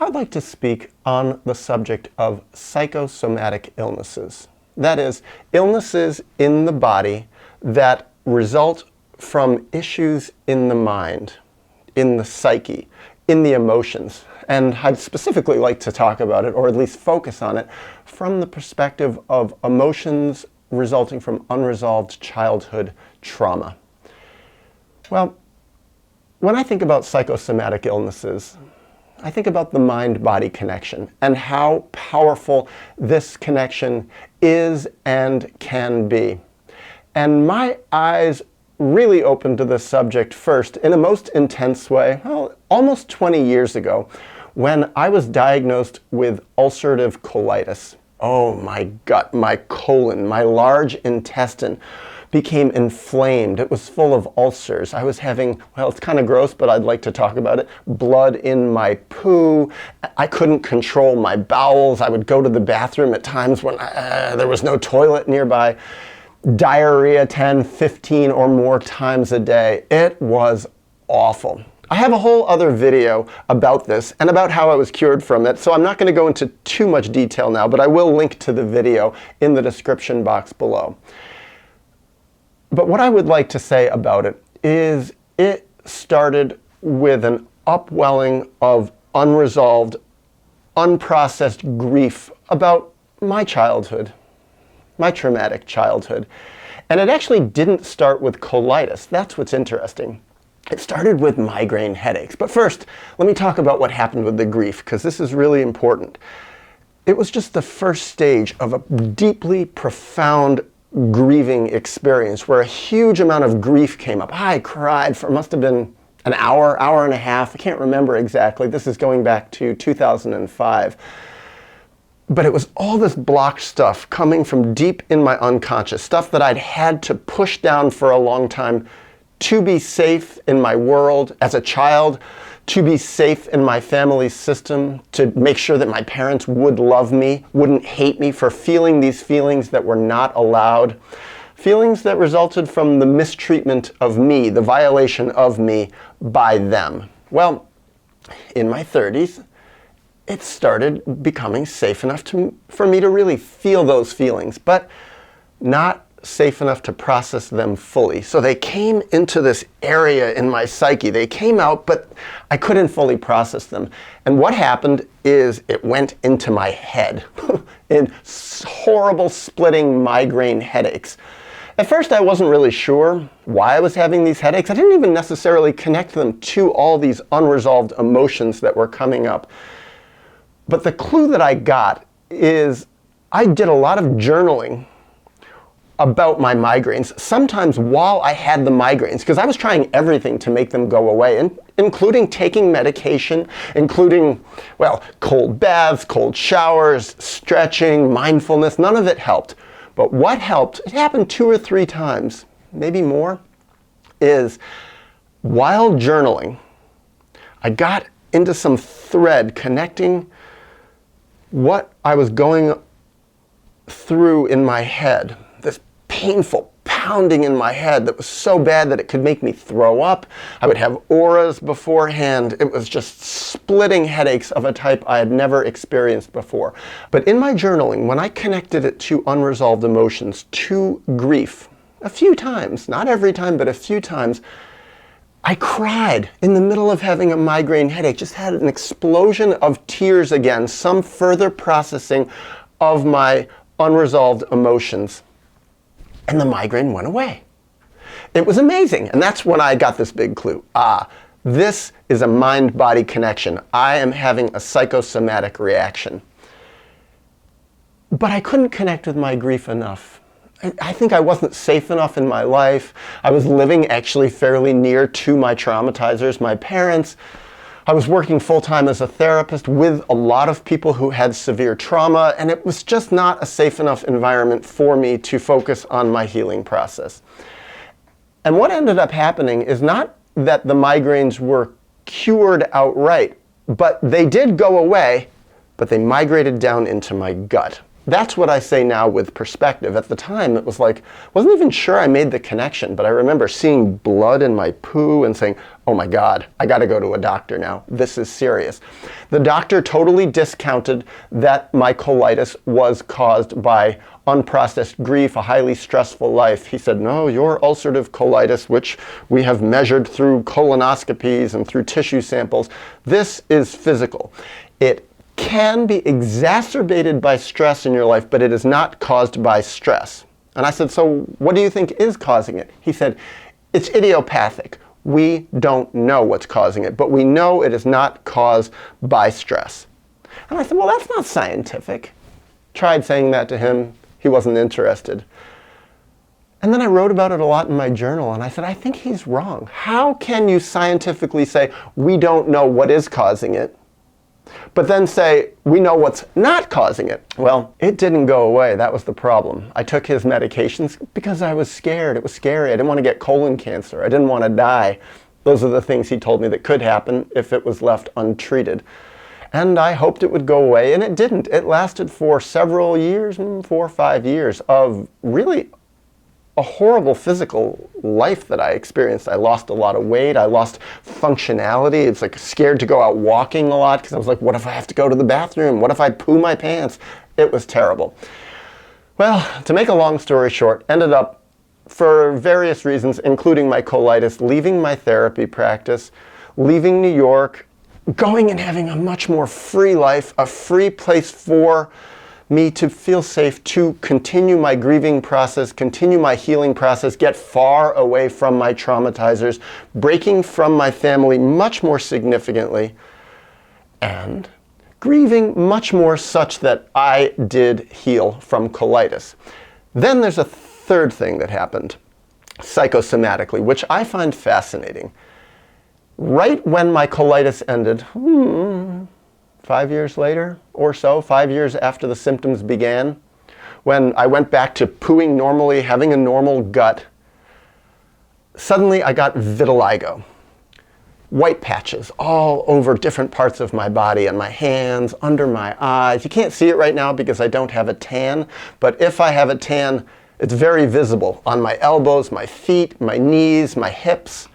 I'd like to speak on the subject of psychosomatic illnesses. That is, illnesses in the body that result from issues in the mind, in the psyche, in the emotions. And I'd specifically like to talk about it, or at least focus on it, from the perspective of emotions resulting from unresolved childhood trauma. Well, when I think about psychosomatic illnesses, I think about the mind-body connection and how powerful this connection is and can be. And my eyes really opened to this subject first in a most intense way, well, almost 20 years ago, when I was diagnosed with ulcerative colitis. Oh, my gut, my colon, my large intestine became inflamed. It was full of ulcers. I was having, well, it's kind of gross, but I'd like to talk about it, blood in my poo. I couldn't control my bowels. I would go to the bathroom at times when there was no toilet nearby. Diarrhea 10, 15 or more times a day. It was awful. I have a whole other video about this and about how I was cured from it, so I'm not going to go into too much detail now, but I will link to the video in the description box below. But what I would like to say about it is it started with an upwelling of unresolved, unprocessed grief about my childhood, my traumatic childhood. And it actually didn't start with colitis. That's what's interesting. It started with migraine headaches. But first, let me talk about what happened with the grief, because this is really important. It was just the first stage of a deeply profound grieving experience where a huge amount of grief came up. I cried for, must have been an hour, hour and a half. I can't remember exactly. This is going back to 2005. But it was all this blocked stuff coming from deep in my unconscious, stuff that I'd had to push down for a long time to be safe in my world as a child, to be safe in my family's system, to make sure that my parents would love me, wouldn't hate me for feeling these feelings that were not allowed, feelings that resulted from the mistreatment of me, the violation of me by them. Well, in my 30s, it started becoming safe enough for me to really feel those feelings, but not safe enough to process them fully. So they came into this area in my psyche. They came out, but I couldn't fully process them. And what happened is it went into my head in horrible splitting migraine headaches. At first, I wasn't really sure why I was having these headaches. I didn't even necessarily connect them to all these unresolved emotions that were coming up. But the clue that I got is I did a lot of journaling about my migraines, sometimes while I had the migraines, because I was trying everything to make them go away, including taking medication, including, well, cold baths, cold showers, stretching, mindfulness. None of it helped. But what helped, it happened 2 or 3 times, maybe more, is while journaling, I got into some thread connecting what I was going through in my head, this painful pounding in my head that was so bad that it could make me throw up. I would have auras beforehand. It was just splitting headaches of a type I had never experienced before. But in my journaling, when I connected it to unresolved emotions, to grief, a few times, not every time, but a few times, I cried in the middle of having a migraine headache, just had an explosion of tears again, some further processing of my unresolved emotions. And the migraine went away. It was amazing. And that's when I got this big clue. This is a mind-body connection. I am having a psychosomatic reaction. But I couldn't connect with my grief enough. I think I wasn't safe enough in my life. I was living actually fairly near to my traumatizers, my parents. I was working full-time as a therapist with a lot of people who had severe trauma, and it was just not a safe enough environment for me to focus on my healing process. And what ended up happening is not that the migraines were cured outright, but they did go away, but they migrated down into my gut. That's what I say now with perspective. At the time, it was like, wasn't even sure I made the connection, but I remember seeing blood in my poo and saying, oh my God, I gotta go to a doctor now. This is serious. The doctor totally discounted that my colitis was caused by unprocessed grief, a highly stressful life. He said, no, your ulcerative colitis, which we have measured through colonoscopies and through tissue samples, this is physical. It can be exacerbated by stress in your life, but it is not caused by stress. And I said, so what do you think is causing it? He said, it's idiopathic. We don't know what's causing it, but we know it is not caused by stress. And I said, well, that's not scientific. Tried saying that to him. He wasn't interested. And then I wrote about it a lot in my journal, and I said, I think he's wrong. How can you scientifically say, we don't know what is causing it, but then say, we know what's not causing it? Well, it didn't go away. That was the problem. I took his medications because I was scared. It was scary. I didn't want to get colon cancer. I didn't want to die. Those are the things he told me that could happen if it was left untreated. And I hoped it would go away, and it didn't. It lasted for several years, 4 or 5 years, of really a horrible physical life that I experienced. I lost a lot of weight. I lost functionality. It's like scared to go out walking a lot because I was like, what if I have to go to the bathroom? What if I poo my pants? It was terrible. Well, to make a long story short, ended up, for various reasons, including my colitis, leaving my therapy practice, leaving New York, going and having a much more free life, a free place for me to feel safe, to continue my grieving process, continue my healing process, get far away from my traumatizers, breaking from my family much more significantly, and grieving much more such that I did heal from colitis. Then there's a third thing that happened, psychosomatically, which I find fascinating. Right when my colitis ended, 5 years later or so, 5 years after the symptoms began, when I went back to pooing normally, having a normal gut, suddenly I got vitiligo. White patches all over different parts of my body, and my hands, under my eyes. You can't see it right now because I don't have a tan, but if I have a tan, it's very visible on my elbows, my feet, my knees, my hips.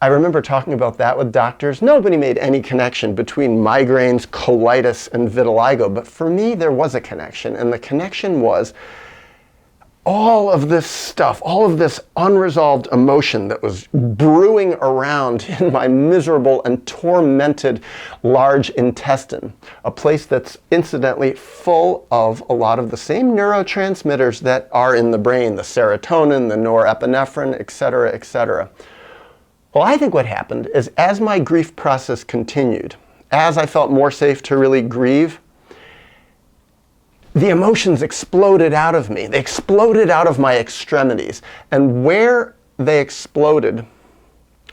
I remember talking about that with doctors. Nobody made any connection between migraines, colitis, and vitiligo, but for me there was a connection, and the connection was all of this stuff, all of this unresolved emotion that was brewing around in my miserable and tormented large intestine, a place that's incidentally full of a lot of the same neurotransmitters that are in the brain, the serotonin, the norepinephrine, etc., etc. Well, I think what happened is as my grief process continued, as I felt more safe to really grieve, the emotions exploded out of me. They exploded out of my extremities. And where they exploded,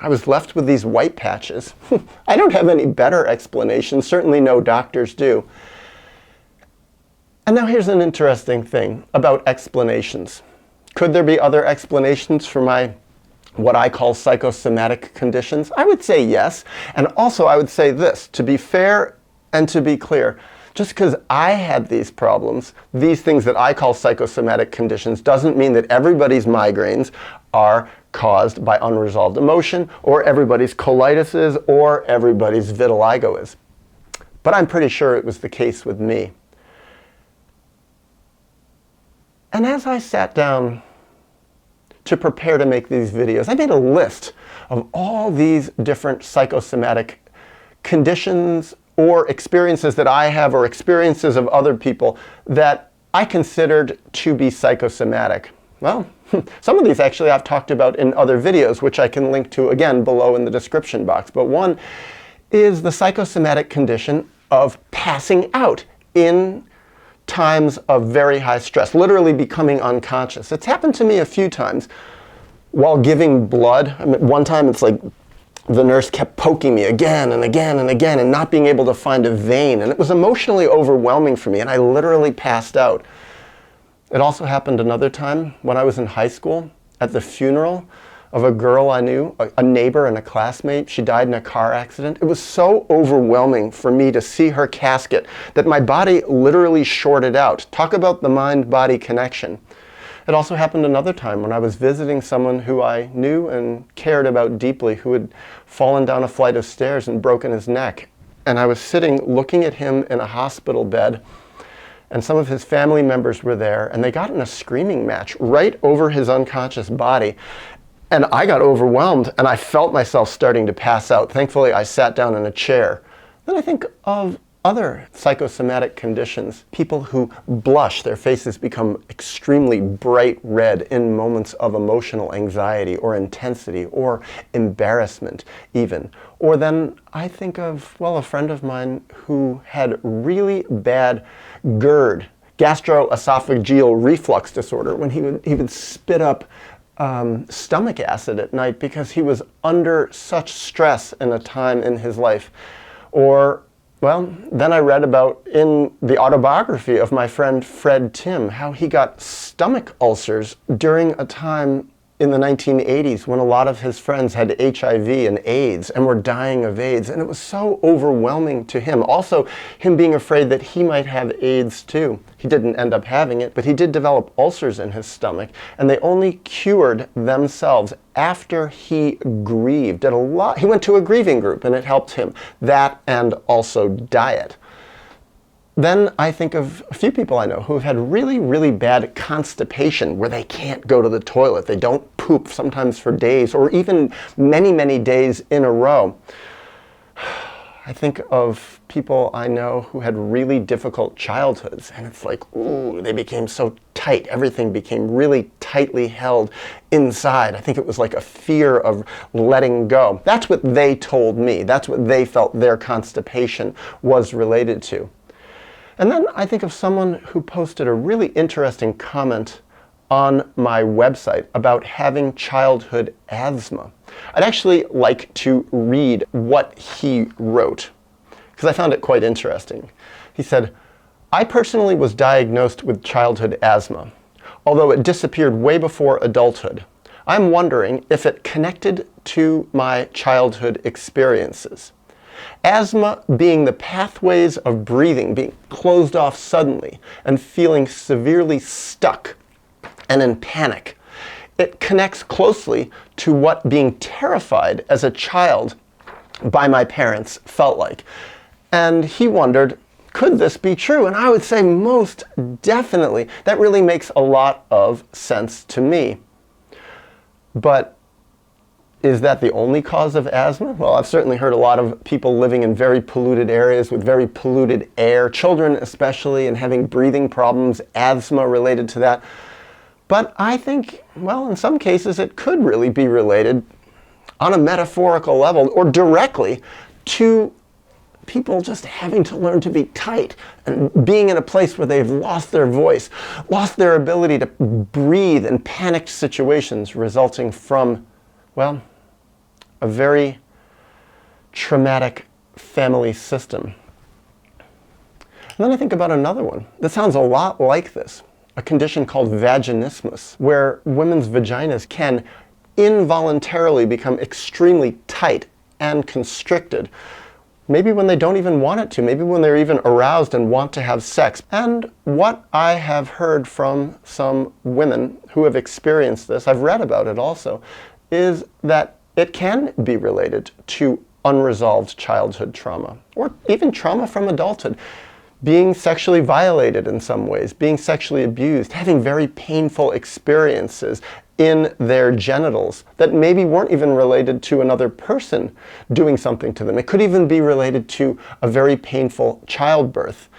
I was left with these white patches. I don't have any better explanation. Certainly no doctors do. And now here's an interesting thing about explanations. Could there be other explanations for my what I call psychosomatic conditions? I would say yes. And also I would say this, to be fair and to be clear, just because I had these problems, these things that I call psychosomatic conditions, doesn't mean that everybody's migraines are caused by unresolved emotion, or everybody's colitis is, or everybody's vitiligo is. But I'm pretty sure it was the case with me. And as I sat down to prepare to make these videos, I made a list of all these different psychosomatic conditions or experiences that I have, or experiences of other people that I considered to be psychosomatic. Well, some of these actually I've talked about in other videos, which I can link to again below in the description box. But one is the psychosomatic condition of passing out in times of very high stress, literally becoming unconscious. It's happened to me a few times while giving blood. I mean, one time it's like the nurse kept poking me again and again and again and not being able to find a vein. And it was emotionally overwhelming for me, and I literally passed out. It also happened another time when I was in high school at the funeral of a girl I knew, a neighbor and a classmate. She died in a car accident. It was so overwhelming for me to see her casket that my body literally shorted out. Talk about the mind-body connection. It also happened another time when I was visiting someone who I knew and cared about deeply, who had fallen down a flight of stairs and broken his neck. And I was sitting looking at him in a hospital bed, and some of his family members were there, and they got in a screaming match right over his unconscious body. And I got overwhelmed, and I felt myself starting to pass out. Thankfully, I sat down in a chair. Then I think of other psychosomatic conditions. People who blush, their faces become extremely bright red in moments of emotional anxiety or intensity or embarrassment even. Or then I think of, well, a friend of mine who had really bad GERD, gastroesophageal reflux disorder, when he would spit up stomach acid at night because he was under such stress in a time in his life. Or, well, then I read about in the autobiography of my friend Fred Tim how he got stomach ulcers during a time in the 1980s when a lot of his friends had HIV and AIDS and were dying of AIDS, and it was so overwhelming to him. Also, him being afraid that he might have AIDS too. He didn't end up having it, but he did develop ulcers in his stomach, and they only cured themselves after he grieved. He went to a grieving group, and it helped him. That and also diet. Then I think of a few people I know who have had really, really bad constipation where they can't go to the toilet. They don't poop, sometimes for days or even many, many days in a row. I think of people I know who had really difficult childhoods, and it's like, ooh, they became so tight. Everything became really tightly held inside. I think it was like a fear of letting go. That's what they told me. That's what they felt their constipation was related to. And then I think of someone who posted a really interesting comment on my website about having childhood asthma. I'd actually like to read what he wrote, because I found it quite interesting. He said, "I personally was diagnosed with childhood asthma, although it disappeared way before adulthood. I'm wondering if it connected to my childhood experiences. Asthma being the pathways of breathing being closed off suddenly and feeling severely stuck and in panic. It connects closely to what being terrified as a child by my parents felt like." And he wondered, could this be true? And I would say most definitely. That really makes a lot of sense to me. But is that the only cause of asthma? Well, I've certainly heard a lot of people living in very polluted areas with very polluted air, children especially, and having breathing problems, asthma related to that. But I think, well, in some cases it could really be related on a metaphorical level or directly to people just having to learn to be tight and being in a place where they've lost their voice, lost their ability to breathe in panicked situations resulting from, well, a very traumatic family system. And then I think about another one that sounds a lot like this, a condition called vaginismus, where women's vaginas can involuntarily become extremely tight and constricted, maybe when they don't even want it to, maybe when they're even aroused and want to have sex. And what I have heard from some women who have experienced this, I've read about it also, is that it can be related to unresolved childhood trauma, or even trauma from adulthood. Being sexually violated in some ways, being sexually abused, having very painful experiences in their genitals that maybe weren't even related to another person doing something to them. It could even be related to a very painful childbirth.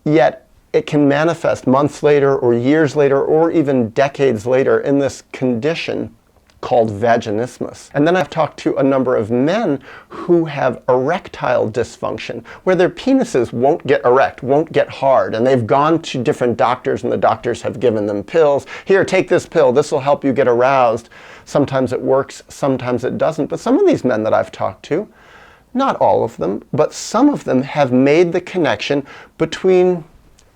Yet it can manifest months later or years later or even decades later in this condition called vaginismus. And then I've talked to a number of men who have erectile dysfunction, where their penises won't get erect, won't get hard, and they've gone to different doctors and the doctors have given them pills. Here, take this pill, this will help you get aroused. Sometimes it works, sometimes it doesn't. But some of these men that I've talked to, not all of them, but some of them have made the connection between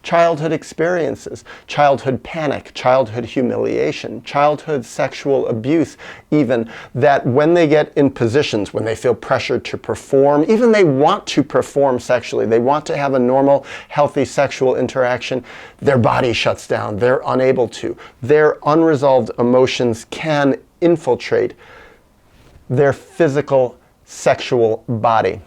childhood experiences, childhood panic, childhood humiliation, childhood sexual abuse, even, that when they get in positions, when they feel pressured to perform, even they want to perform sexually, they want to have a normal, healthy sexual interaction, their body shuts down, they're unable to. Their unresolved emotions can infiltrate their physical sexual body.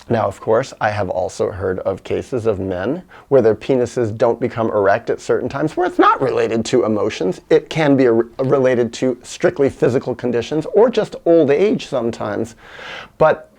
Now, of course, I have also heard of cases of men where their penises don't become erect at certain times, where it's not related to emotions. It can be related to strictly physical conditions or just old age sometimes. But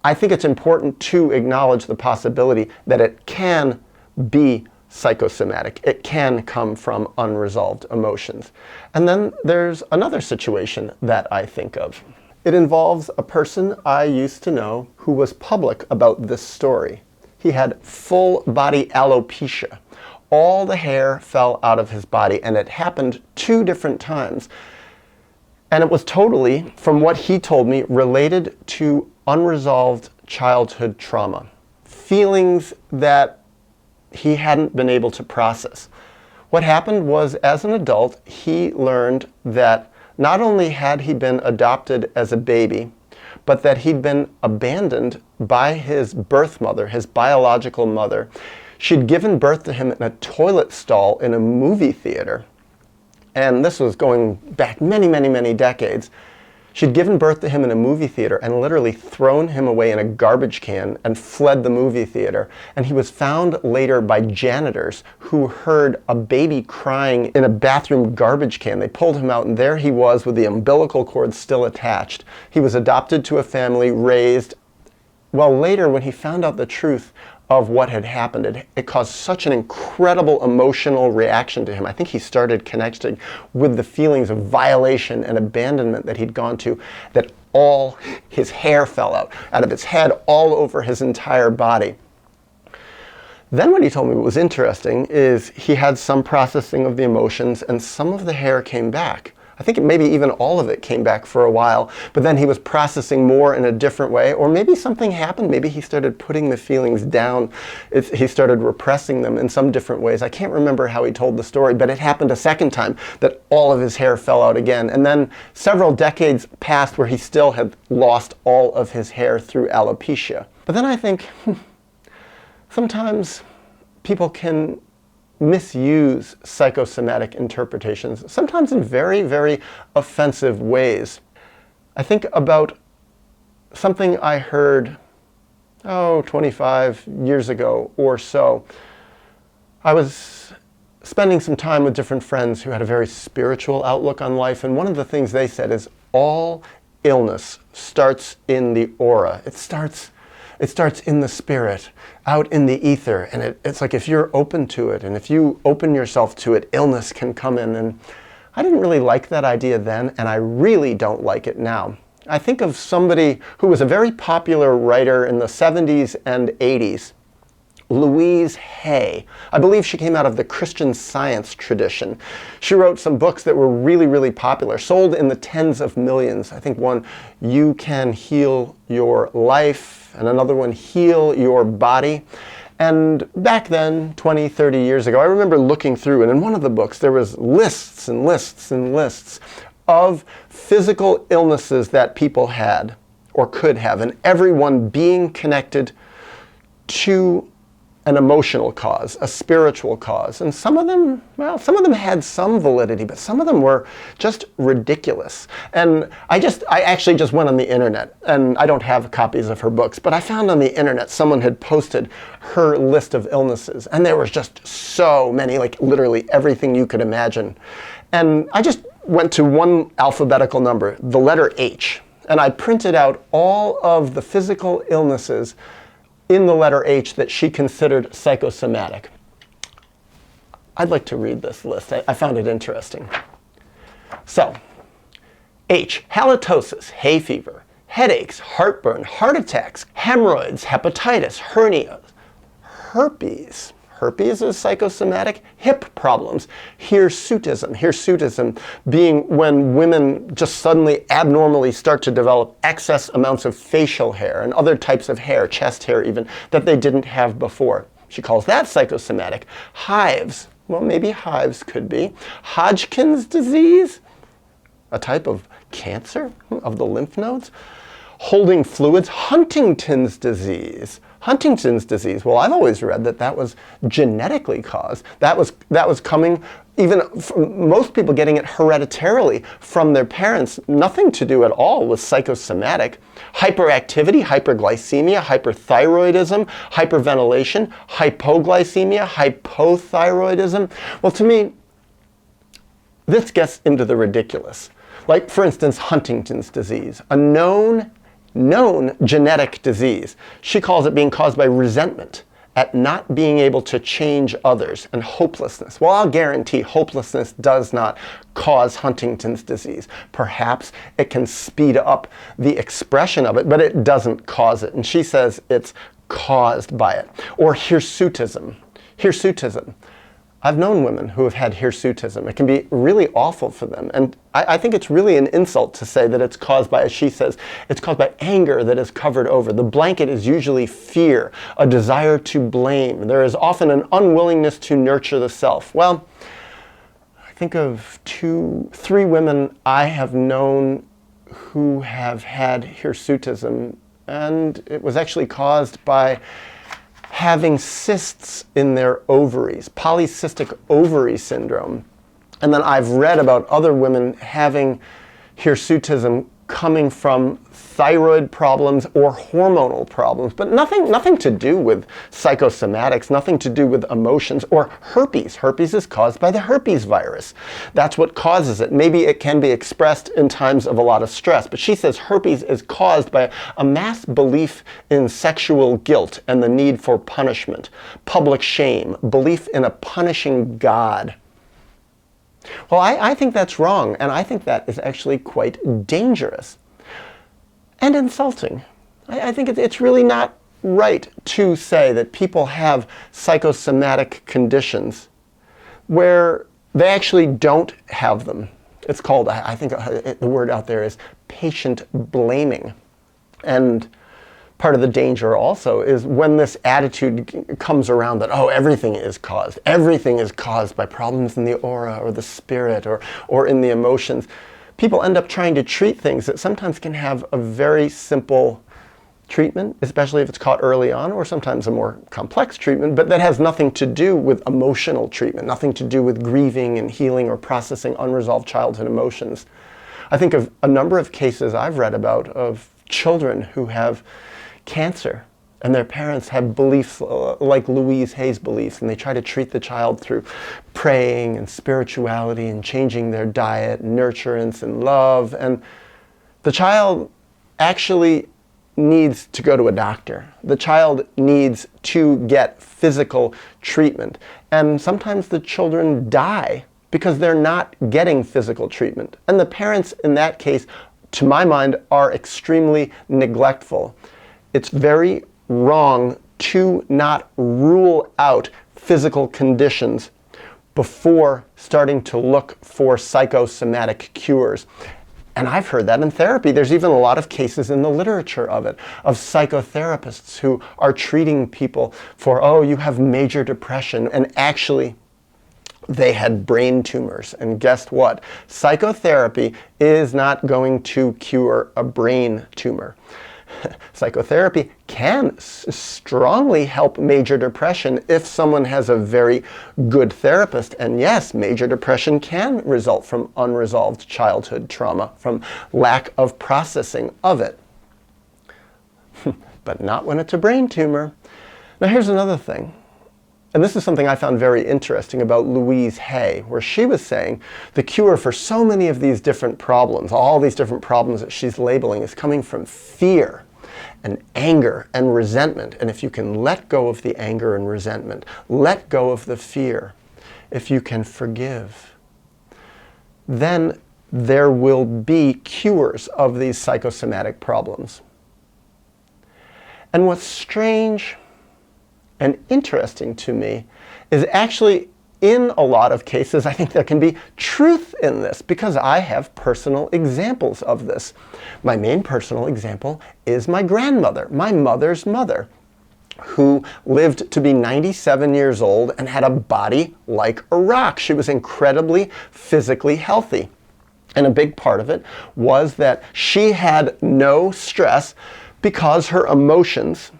I think it's important to acknowledge the possibility that it can be psychosomatic. It can come from unresolved emotions. And then there's another situation that I think of. It involves a person I used to know who was public about this story. He had full body alopecia. All the hair fell out of his body, and it happened 2 different times. And it was totally, from what he told me, related to unresolved childhood trauma. Feelings that he hadn't been able to process. What happened was, as an adult, he learned that not only had he been adopted as a baby, but that he'd been abandoned by his birth mother, his biological mother. She'd given birth to him in a toilet stall in a movie theater. And this was going back many, many, many decades. She'd given birth to him in a movie theater and literally thrown him away in a garbage can and fled the movie theater. And he was found later by janitors who heard a baby crying in a bathroom garbage can. They pulled him out, and there he was with the umbilical cord still attached. He was adopted to a family, raised. Well, later, when he found out the truth of what had happened, it caused such an incredible emotional reaction to him. I think he started connecting with the feelings of violation and abandonment that he'd gone to, that all his hair fell out of his head, all over his entire body. Then what he told me was interesting is he had some processing of the emotions, and some of the hair came back. I think maybe even all of it came back for a while, but then he was processing more in a different way, or maybe something happened. Maybe he started putting the feelings down. He started repressing them in some different ways. I can't remember how he told the story, but it happened a second time that all of his hair fell out again. And then several decades passed where he still had lost all of his hair through alopecia. But then I think sometimes people can misuse psychosomatic interpretations, sometimes in very, very offensive ways. I think about something I heard, 25 years ago or so. I was spending some time with different friends who had a very spiritual outlook on life, and one of the things they said is all illness starts in the aura. It starts in the spirit, out in the ether, and it's like if you're open to it, and if you open yourself to it, illness can come in. And I didn't really like that idea then, and I really don't like it now. I think of somebody who was a very popular writer in the 70s and 80s, Louise Hay. I believe she came out of the Christian Science tradition. She wrote some books that were really, really popular, sold in the tens of millions. I think one, You Can Heal Your Life, and another one, Heal Your Body. And back then, 20, 30 years ago, I remember looking through, and in one of the books there was lists and lists and lists of physical illnesses that people had or could have, and everyone being connected to an emotional cause, a spiritual cause. And some of them had some validity, but some of them were just ridiculous. And I actually just went on the internet, and I don't have copies of her books, but I found on the internet someone had posted her list of illnesses, and there was just so many, like literally everything you could imagine. And I just went to one alphabetical number, the letter H, and I printed out all of the physical illnesses in the letter H that she considered psychosomatic. I'd like to read this list. I found it interesting. So, H, halitosis, hay fever, headaches, heartburn, heart attacks, hemorrhoids, hepatitis, hernias, herpes. Herpes is psychosomatic. Hip problems, hirsutism being when women just suddenly abnormally start to develop excess amounts of facial hair and other types of hair, chest hair even, that they didn't have before. She calls that psychosomatic. Hives. Well, maybe hives could be. Hodgkin's disease, a type of cancer of the lymph nodes. Holding fluids, Huntington's disease. Huntington's disease, well, I've always read that that was genetically caused. That was coming, even from most people getting it hereditarily from their parents. Nothing to do at all with psychosomatic. Hyperactivity, hyperglycemia, hyperthyroidism, hyperventilation, hypoglycemia, hypothyroidism. Well, to me, this gets into the ridiculous. Like, for instance, Huntington's disease, a known genetic disease. She calls it being caused by resentment at not being able to change others and hopelessness. Well, I'll guarantee hopelessness does not cause Huntington's disease. Perhaps it can speed up the expression of it, but it doesn't cause it. And she says it's caused by it. Or hirsutism. Hirsutism. I've known women who have had hirsutism. It can be really awful for them. And I think it's really an insult to say that it's caused by, as she says, it's caused by anger that is covered over. The blanket is usually fear, a desire to blame. There is often an unwillingness to nurture the self. Well, I think of 3 women I have known who have had hirsutism, and it was actually caused by having cysts in their ovaries, polycystic ovary syndrome. And then I've read about other women having hirsutism coming from thyroid problems or hormonal problems, but nothing to do with psychosomatics, nothing to do with emotions or herpes. Herpes is caused by the herpes virus. That's what causes it. Maybe it can be expressed in times of a lot of stress, but she says herpes is caused by a mass belief in sexual guilt and the need for punishment, public shame, belief in a punishing God. Well, I think that's wrong, and I think that is actually quite dangerous and insulting. I think it's really not right to say that people have psychosomatic conditions where they actually don't have them. It's called, I think the word out there is patient blaming. And part of the danger also is when this attitude comes around that, oh, everything is caused. Everything is caused by problems in the aura or the spirit or in the emotions. People end up trying to treat things that sometimes can have a very simple treatment, especially if it's caught early on, or sometimes a more complex treatment, but that has nothing to do with emotional treatment, nothing to do with grieving and healing or processing unresolved childhood emotions. I think of a number of cases I've read about of children who have cancer, and their parents have beliefs like Louise Hay's beliefs, and they try to treat the child through praying and spirituality and changing their diet, nurturance and love, and the child actually needs to go to a doctor. The child needs to get physical treatment, and sometimes the children die because they're not getting physical treatment, and the parents in that case, to my mind, are extremely neglectful. It's very wrong to not rule out physical conditions before starting to look for psychosomatic cures. And I've heard that in therapy. There's even a lot of cases in the literature of it, of psychotherapists who are treating people for, oh, you have major depression, and actually they had brain tumors. And guess what? Psychotherapy is not going to cure a brain tumor. Psychotherapy can strongly help major depression if someone has a very good therapist. And yes, major depression can result from unresolved childhood trauma, from lack of processing of it. But not when it's a brain tumor. Now here's another thing. And this is something I found very interesting about Louise Hay, where she was saying the cure for so many of these different problems, all these different problems that she's labeling, is coming from fear and anger and resentment. And if you can let go of the anger and resentment, let go of the fear, if you can forgive, then there will be cures of these psychosomatic problems. And what's strange and interesting to me is actually in a lot of cases, I think there can be truth in this because I have personal examples of this. My main personal example is my grandmother, my mother's mother, who lived to be 97 years old and had a body like a rock. She was incredibly physically healthy. And a big part of it was that she had no stress because her emotions,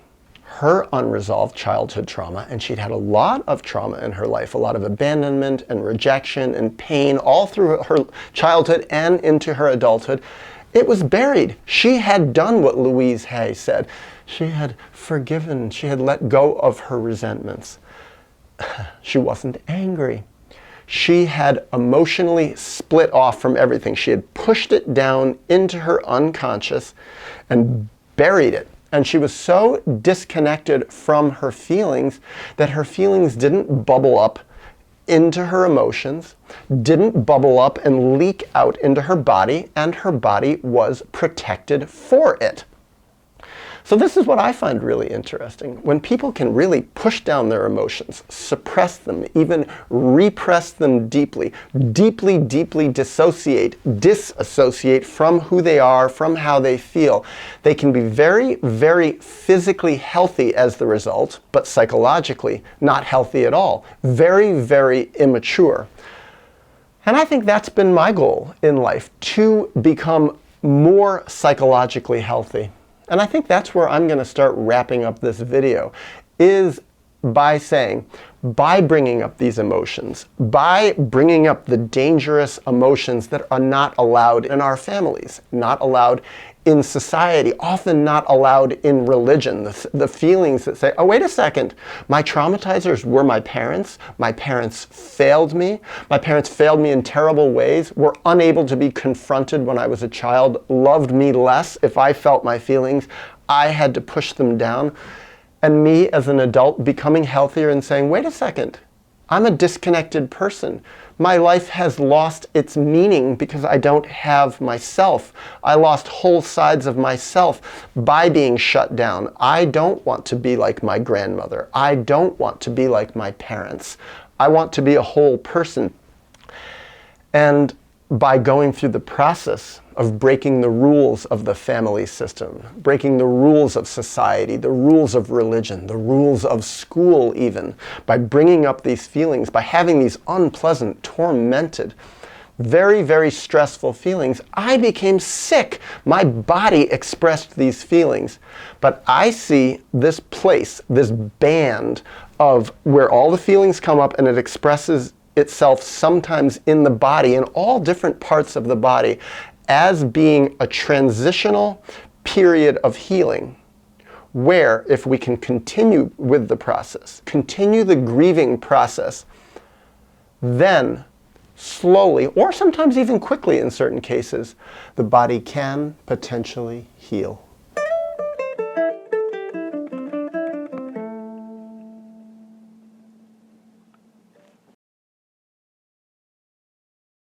her unresolved childhood trauma, and she'd had a lot of trauma in her life, a lot of abandonment and rejection and pain all through her childhood and into her adulthood. It was buried. She had done what Louise Hay said. She had forgiven. She had let go of her resentments. She wasn't angry. She had emotionally split off from everything. She had pushed it down into her unconscious and buried it. And she was so disconnected from her feelings that her feelings didn't bubble up into her emotions, didn't bubble up and leak out into her body, and her body was protected for it. So this is what I find really interesting. When people can really push down their emotions, suppress them, even repress them deeply, deeply disassociate from who they are, from how they feel, they can be very, very physically healthy as the result, but psychologically not healthy at all. Very, very immature. And I think that's been my goal in life, to become more psychologically healthy. And I think that's where I'm going to start wrapping up this video, is by saying, by bringing up these emotions, by bringing up the dangerous emotions that are not allowed in our families, not allowed in society, often not allowed in religion, the feelings that say, oh, wait a second, my traumatizers were my parents failed me in terrible ways, were unable to be confronted when I was a child, loved me less if I felt my feelings, I had to push them down. And me as an adult becoming healthier and saying, wait a second, I'm a disconnected person. My life has lost its meaning because I don't have myself. I lost whole sides of myself by being shut down. I don't want to be like my grandmother. I don't want to be like my parents. I want to be a whole person. And by going through the process of breaking the rules of the family system, breaking the rules of society, the rules of religion, the rules of school even, by bringing up these feelings, by having these unpleasant, tormented, very, very stressful feelings, I became sick. My body expressed these feelings. But I see this place, this band of where all the feelings come up and it expresses itself sometimes in the body, in all different parts of the body, as being a transitional period of healing, where if we can continue with the process, continue the grieving process, then slowly, or sometimes even quickly in certain cases, the body can potentially heal.